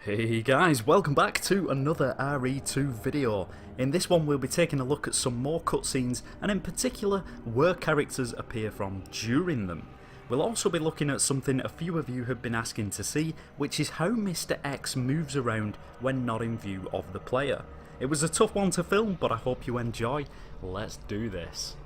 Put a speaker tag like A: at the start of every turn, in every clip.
A: Hey guys, welcome back to another RE2 video. In this one we'll be taking a look at some more cutscenes and in particular where characters appear from during them. We'll also be looking at something a few of you have been asking to see, which is how Mr. X moves around when not in view of the player. It was a tough one to film, but I hope you enjoy. Let's do this.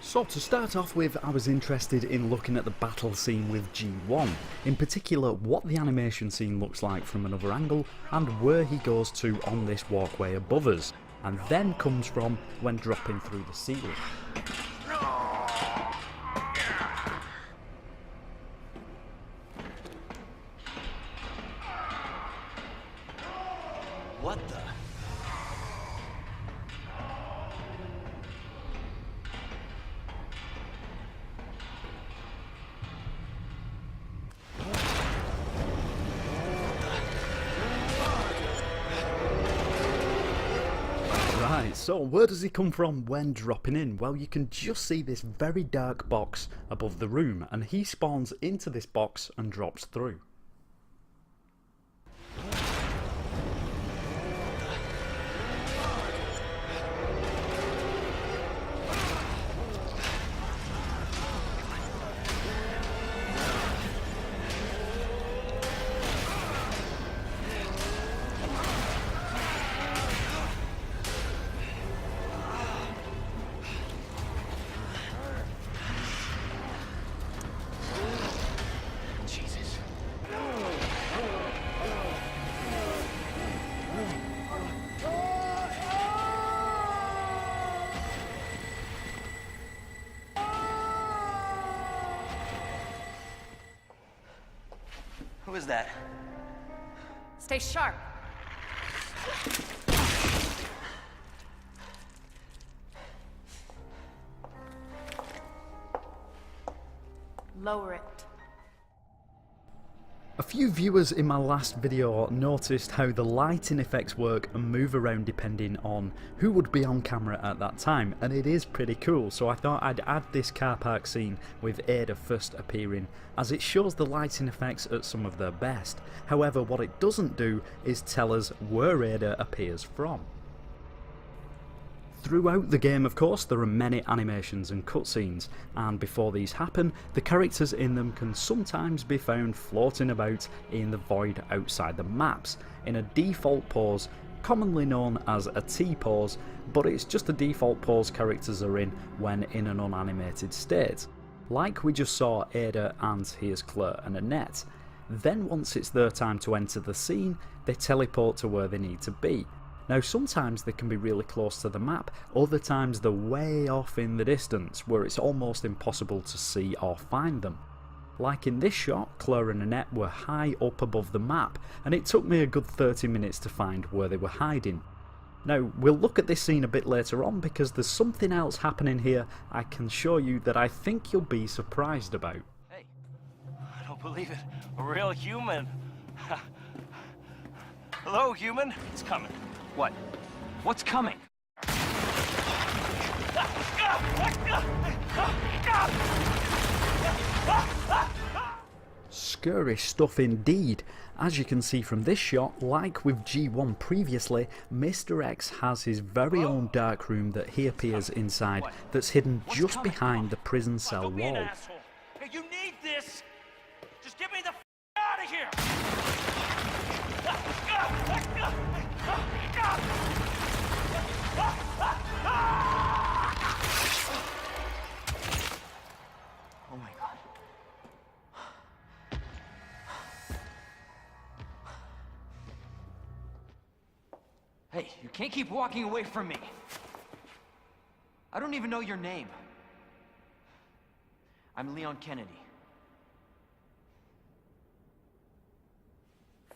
A: So to start off with, I was interested in looking at the battle scene with G1, in particular what the animation scene looks like from another angle and where he goes to on this walkway above us, and then comes from when dropping through the ceiling.
B: What the?
A: Right, so where does he come from when dropping in? Well, you can just see this very dark box above the room, and he spawns into this box and drops through.
B: Who is that?
C: Stay sharp. Lower it.
A: A few viewers in my last video noticed how the lighting effects work and move around depending on who would be on camera at that time, and it is pretty cool, so I thought I'd add this car park scene with Ada first appearing, as it shows the lighting effects at some of their best. However, what it doesn't do is tell us where Ada appears from. Throughout the game, of course, there are many animations and cutscenes, and before these happen, the characters in them can sometimes be found floating about in the void outside the maps, in a default pose, commonly known as a T-pose, but it's just a default pose characters are in when in an unanimated state. Like we just saw Ada, and here's Claire and Annette. Then once it's their time to enter the scene, they teleport to where they need to be. Now sometimes they can be really close to the map, other times they're way off in the distance where it's almost impossible to see or find them. Like in this shot, Claire and Annette were high up above the map, and it took me a good 30 minutes to find where they were hiding. Now we'll look at this scene a bit later on because there's something else happening here I can show you that I think you'll be surprised about.
B: Hey, I don't believe it. A real human. Hello, human. It's coming. What? What's coming?
A: Scary stuff indeed. As you can see from this shot, like with G1 previously, Mr. X has his very own dark room that he appears inside that's hidden just behind the prison cell
B: Don't be an
A: wall.
B: asshole. Hey, you need this. Just get me the out of here. Oh my God. Hey, you can't keep walking away from me. I don't even know your name. I'm Leon Kennedy.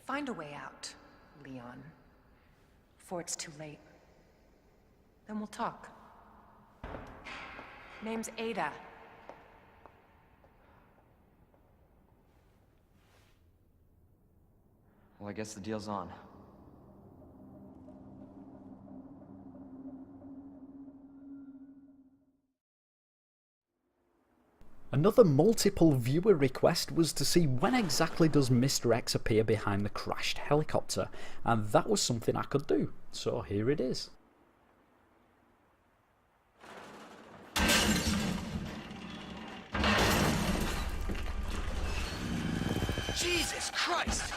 C: Find a way out, Leon. Before it's too late. Then we'll talk. Name's Ada.
B: Well, I guess the deal's on.
A: Another multiple viewer request was to see when exactly does Mr. X appear behind the crashed helicopter, and that was something I could do, so here it is.
B: Jesus Christ!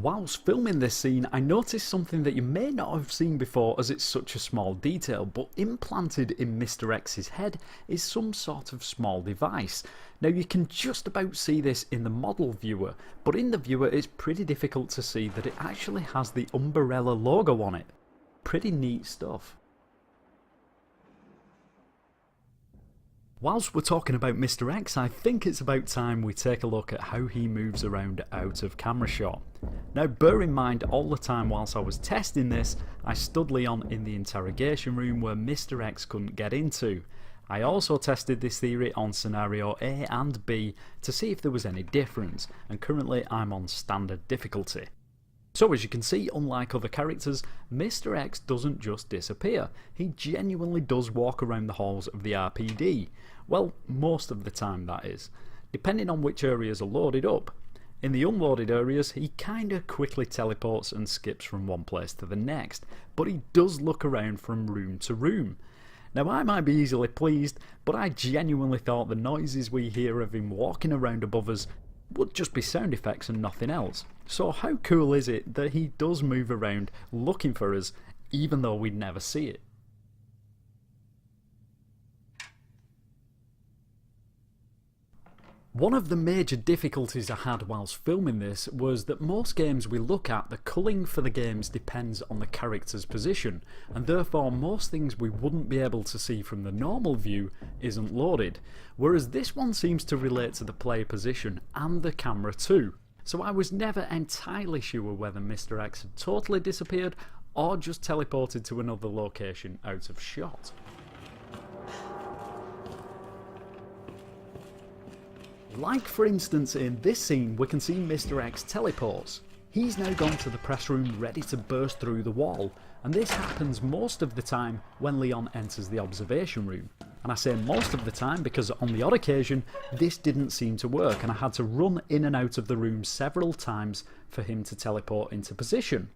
A: Whilst filming this scene, I noticed something that you may not have seen before as it's such a small detail, but implanted in Mr. X's head is some sort of small device. Now you can just about see this in the model viewer, but in the viewer it's pretty difficult to see that it actually has the Umbrella logo on it. Pretty neat stuff. Whilst we're talking about Mr. X, I think it's about time we take a look at how he moves around out of camera shot. Now bear in mind, all the time whilst I was testing this, I stood Leon in the interrogation room where Mr. X couldn't get into. I also tested this theory on scenario A and B to see if there was any difference, and currently I'm on standard difficulty. So as you can see, unlike other characters, Mr. X doesn't just disappear, he genuinely does walk around the halls of the RPD. Well, most of the time that is, depending on which areas are loaded up. In the unloaded areas, he kinda quickly teleports and skips from one place to the next, but he does look around from room to room. Now I might be easily pleased, but I genuinely thought the noises we hear of him walking around above us would just be sound effects and nothing else. So how cool is it that he does move around looking for us even though we'd never see it? One of the major difficulties I had whilst filming this was that most games we look at, the culling for the games depends on the character's position, and therefore most things we wouldn't be able to see from the normal view isn't loaded, whereas this one seems to relate to the player position and the camera too. So I was never entirely sure whether Mr. X had totally disappeared or just teleported to another location out of shot. Like for instance in this scene we can see Mr. X teleports. He's now gone to the press room ready to burst through the wall, and this happens most of the time when Leon enters the observation room. And I say most of the time because on the odd occasion this didn't seem to work and I had to run in and out of the room several times for him to teleport into position.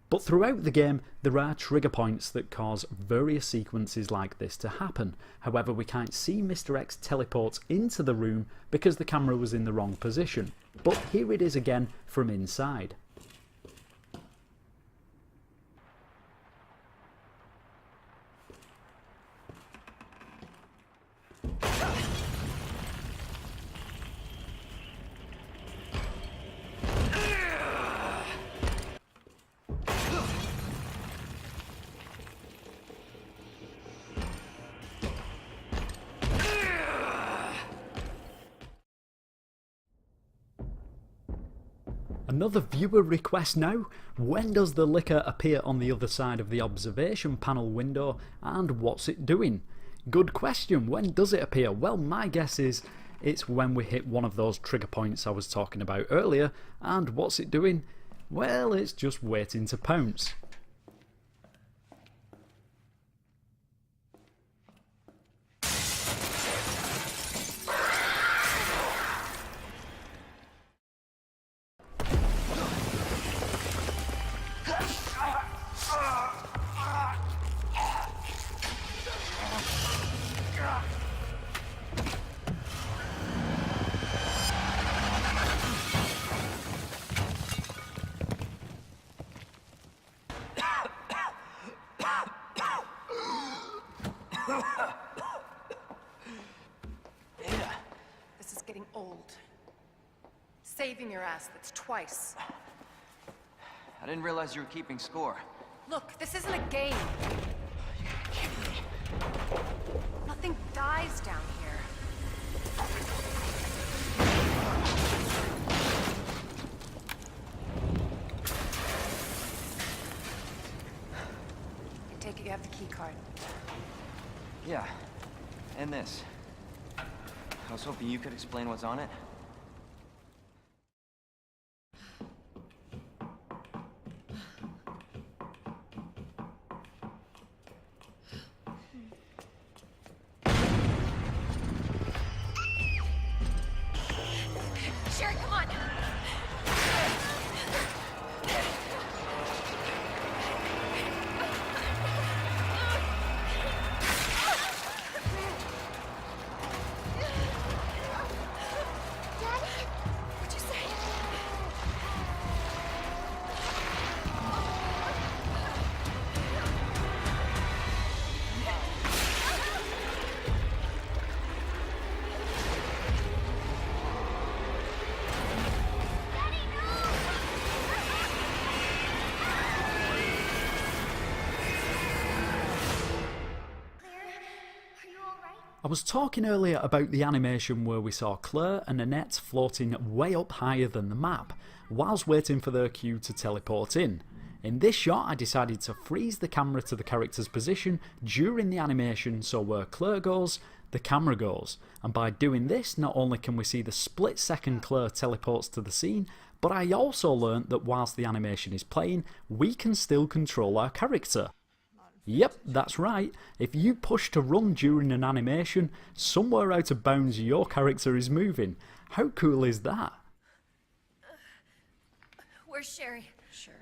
A: But throughout the game there are trigger points that cause various sequences like this to happen. However, we can't see Mr. X teleport into the room because the camera was in the wrong position. But here it is again from inside. Another viewer request now, when does the liquor appear on the other side of the observation panel window and what's it doing? Good question, when does it appear? Well, my guess is it's when we hit one of those trigger points I was talking about earlier, and what's it doing? Well, it's just waiting to pounce.
C: This is getting old. Saving your ass, that's twice.
B: I didn't realize you were keeping score.
C: Look, this isn't a game.
B: You gotta be kidding me.
C: Nothing dies down here. It card.
B: Yeah, and this. I was hoping you could explain what's on it.
C: Sherry, come on! What'd you say?
A: I was talking earlier about the animation where we saw Claire and Annette floating way up higher than the map, whilst waiting for their cue to teleport in. In this shot I decided to freeze the camera to the character's position during the animation, so where Claire goes, the camera goes, and by doing this not only can we see the split second Claire teleports to the scene, but I also learnt that whilst the animation is playing, we can still control our character. Yep, that's right. If you push to run during an animation, somewhere out of bounds your character is moving. How cool is that?
C: Where's Sherry? Sherry.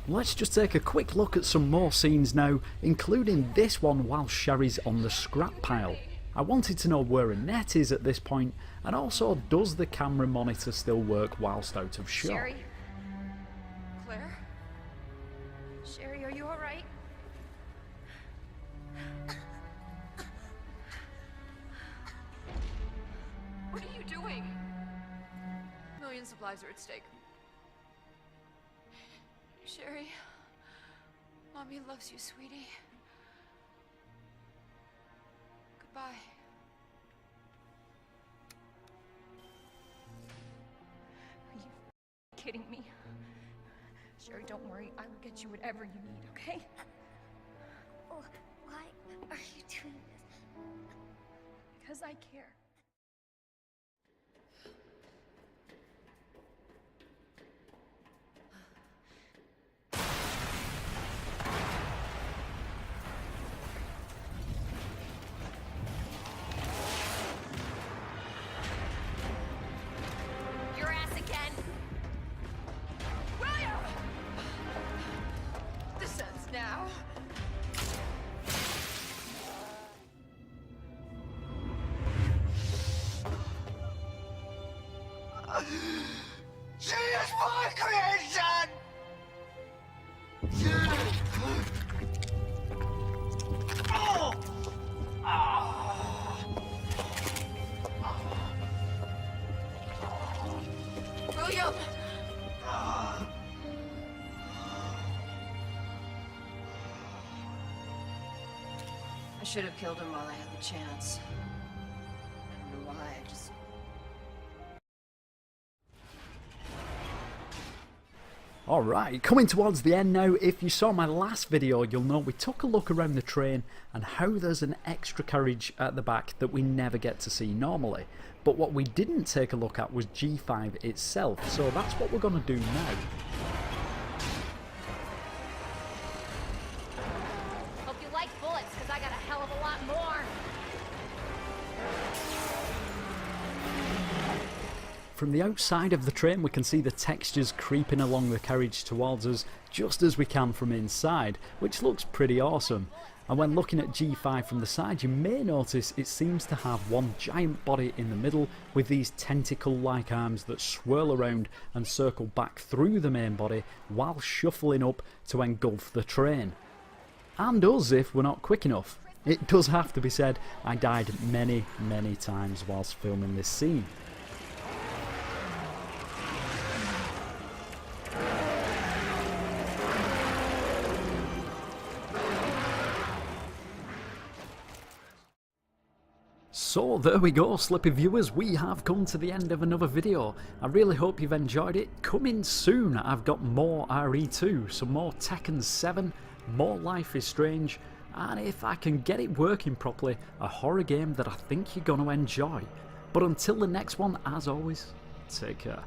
A: Let's just take a quick look at some more scenes now, including this one while Sherry's on the scrap pile. I wanted to know where Annette is at this point, and also does the camera monitor still work whilst out of shot?
C: Sherry? Claire? Sherry, are you alright? What are you doing? Millions of lives are at stake. Sherry, Mommy loves you, sweetie. Goodbye. Are you kidding me? Sherry, don't worry. I will get you whatever you need, okay?
D: Oh, why are you doing this?
C: Because I care. Now.
E: She is my creation! Oh!
C: William! I should have killed him while I had the chance. I don't know why, I just...
A: Alright, coming towards the end now. If you saw my last video, you'll know we took a look around the train and how there's an extra carriage at the back that we never get to see normally. But what we didn't take a look at was G5 itself, so that's what we're going to do now.
D: Hope you like bullets, because I got a hell of a lot more.
A: From the outside of the train we can see the textures creeping along the carriage towards us just as we can from inside, which looks pretty awesome. And when looking at G5 from the side, you may notice it seems to have one giant body in the middle with these tentacle-like arms that swirl around and circle back through the main body while shuffling up to engulf the train. And us if we're not quick enough. It does have to be said, I died many times whilst filming this scene. So there we go, Slippy viewers, we have come to the end of another video. I really hope you've enjoyed it. Coming soon, I've got more RE2, some more Tekken 7, more Life is Strange, and if I can get it working properly, a horror game that I think you're going to enjoy. But until the next one, as always, take care.